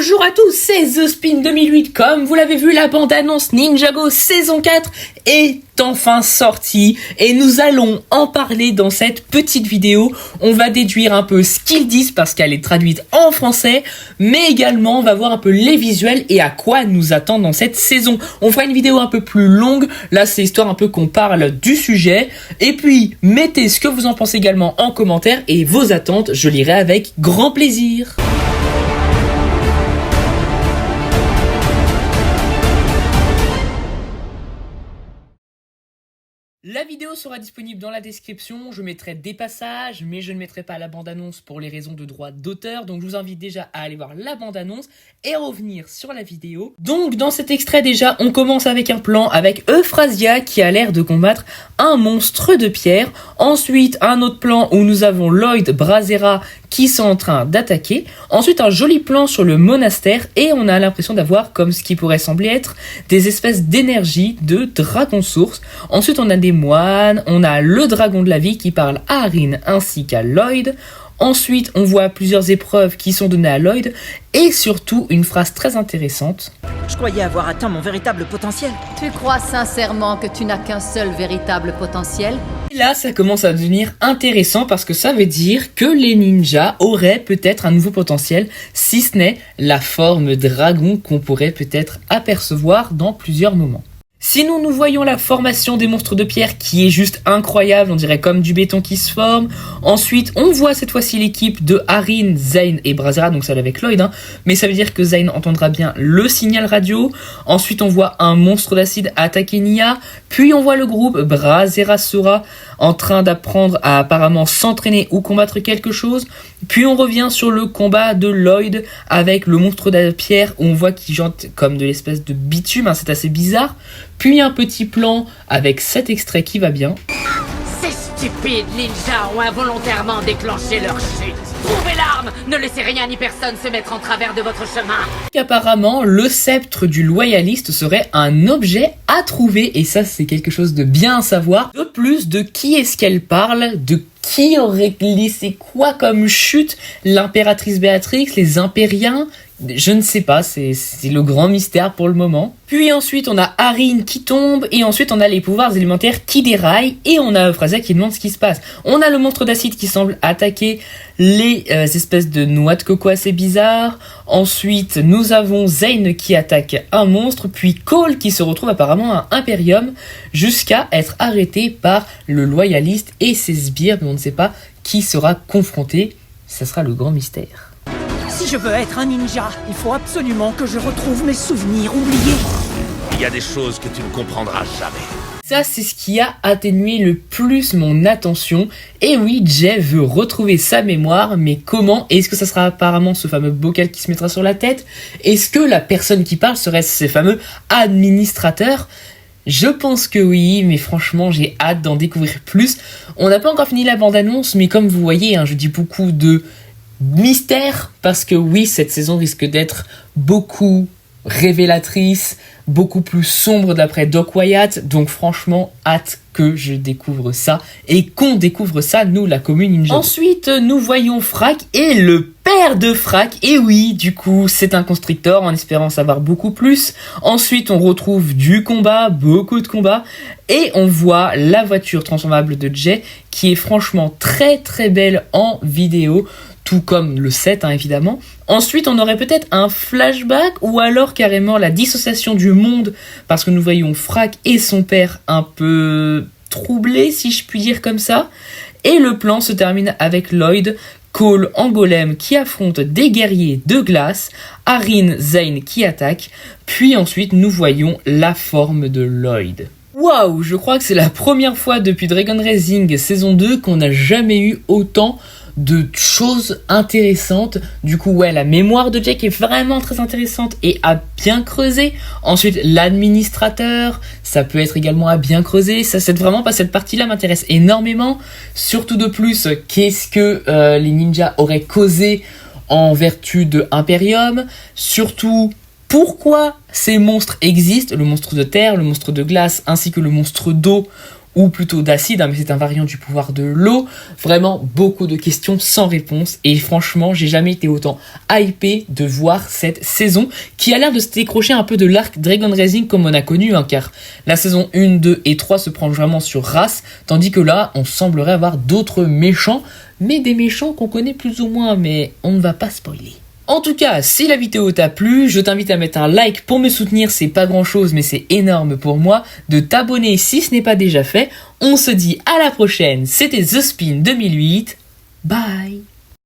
Bonjour à tous, c'est The Spin 2008. Comme vous l'avez vu, la bande-annonce Ninjago saison 4 est enfin sortie et nous allons en parler dans cette petite vidéo. On va déduire un peu ce qu'ils disent parce qu'elle est traduite en français, mais également on va voir un peu les visuels et à quoi nous attendre dans cette saison. On fera une vidéo un peu plus longue, là c'est histoire un peu qu'on parle du sujet. Et puis mettez ce que vous en pensez également en commentaire et vos attentes, je lirai avec grand plaisir. La vidéo sera disponible dans la description, je mettrai des passages, mais je ne mettrai pas la bande-annonce pour les raisons de droit d'auteur, donc je vous invite déjà à aller voir la bande-annonce et revenir sur la vidéo. Donc dans cet extrait déjà, on commence avec un plan avec Euphrasia qui a l'air de combattre un monstre de pierre. Ensuite, un autre plan où nous avons Lloyd Brazzera qui sont en train d'attaquer. Ensuite, un joli plan sur le monastère et on a l'impression d'avoir, comme ce qui pourrait sembler être, des espèces d'énergie de dragon source. Ensuite, on a des moines, on a le dragon de la vie qui parle à Arin ainsi qu'à Lloyd. Ensuite, on voit plusieurs épreuves qui sont données à Lloyd et surtout une phrase très intéressante. Je croyais avoir atteint mon véritable potentiel. Tu crois sincèrement que tu n'as qu'un seul véritable potentiel ? Et là, ça commence à devenir intéressant parce que ça veut dire que les ninjas auraient peut-être un nouveau potentiel, si ce n'est la forme dragon qu'on pourrait peut-être apercevoir dans plusieurs moments. Sinon, nous voyons la formation des monstres de pierre qui est juste incroyable, on dirait comme du béton qui se forme. Ensuite, on voit cette fois-ci l'équipe de Arin, Zane et Brazzera, donc celle avec Lloyd, mais ça veut dire que Zane entendra bien le signal radio. Ensuite, on voit un monstre d'acide attaquer Nya, puis on voit le groupe Brazzera Sora en train d'apprendre à apparemment s'entraîner ou combattre quelque chose. Puis on revient sur le combat de Lloyd avec le monstre de pierre où on voit qu'il jante comme de l'espèce de bitume, c'est assez bizarre. Puis un petit plan avec cet extrait qui va bien. Ces stupides ninjas ont involontairement déclenché leur chute. Trouvez l'arme, ne laissez rien ni personne se mettre en travers de votre chemin. Apparemment, le sceptre du loyaliste serait un objet à trouver et ça c'est quelque chose de bien à savoir. De plus, de qui est-ce qu'elle parle, de qui aurait laissé quoi comme chute, l'impératrice Béatrix, les impériens, je ne sais pas, c'est le grand mystère pour le moment. Puis ensuite on a Arin qui tombe et ensuite on a les pouvoirs élémentaires qui déraillent et on a Euphrasia qui demande ce qui se passe. On a le monstre d'acide qui semble attaquer les espèces de noix de coco assez bizarres. Ensuite nous avons Zane qui attaque un monstre, puis Cole qui se retrouve apparemment à Imperium jusqu'à être arrêté par le loyaliste et ses sbires, mais on ne sait pas qui sera confronté. Ça sera le grand mystère. Si je veux être un ninja, il faut absolument que je retrouve mes souvenirs oubliés. Il y a des choses que tu ne comprendras jamais. Ça, c'est ce qui a atténué le plus mon attention. Et oui, Jay veut retrouver sa mémoire, mais comment ? Est-ce que ça sera apparemment ce fameux bocal qui se mettra sur la tête ? Est-ce que la personne qui parle serait ces fameux administrateurs ? Je pense que oui, mais franchement, j'ai hâte d'en découvrir plus. On n'a pas encore fini la bande-annonce, mais comme vous voyez, je dis beaucoup de mystère, parce que oui, cette saison risque d'être beaucoup révélatrice, beaucoup plus sombre d'après Doc Wyatt, donc franchement, hâte que je découvre ça, et qu'on découvre ça, nous, la commune Ninja. Ensuite, nous voyons Frack et le père de Frack, et oui, du coup, c'est un constrictor, en espérant savoir beaucoup plus. Ensuite, on retrouve du combat, beaucoup de combats, et on voit la voiture transformable de Jay, qui est franchement très très belle en vidéo, tout comme le set, évidemment. Ensuite, on aurait peut-être un flashback ou alors carrément la dissociation du monde parce que nous voyons Frack et son père un peu troublés, si je puis dire comme ça. Et le plan se termine avec Lloyd, Cole en golem qui affronte des guerriers de glace, Arin, Zane qui attaque, puis ensuite nous voyons la forme de Lloyd. Waouh, je crois que c'est la première fois depuis Dragon Rising saison 2 qu'on n'a jamais eu autant de choses intéressantes. Du coup, ouais, la mémoire de Jake est vraiment très intéressante et à bien creuser. Ensuite, l'administrateur, ça peut être également à bien creuser. Ça, c'est vraiment pas cette partie-là m'intéresse énormément. Surtout de plus, qu'est-ce que les ninjas auraient causé en vertu de Imperium. Surtout, pourquoi ces monstres existent, le monstre de terre, le monstre de glace, ainsi que le monstre d'eau. ou plutôt d'acide, mais c'est un variant du pouvoir de l'eau. Vraiment, beaucoup de questions sans réponse, et franchement, j'ai jamais été autant hypé de voir cette saison, qui a l'air de se décrocher un peu de l'arc Dragon Rising comme on a connu, car la saison 1, 2 et 3 se prend vraiment sur Ras, tandis que là, on semblerait avoir d'autres méchants, mais des méchants qu'on connaît plus ou moins, mais on ne va pas spoiler. En tout cas, si la vidéo t'a plu, je t'invite à mettre un like pour me soutenir, c'est pas grand chose mais c'est énorme pour moi, de t'abonner si ce n'est pas déjà fait. On se dit à la prochaine, c'était The Spin 2008, bye.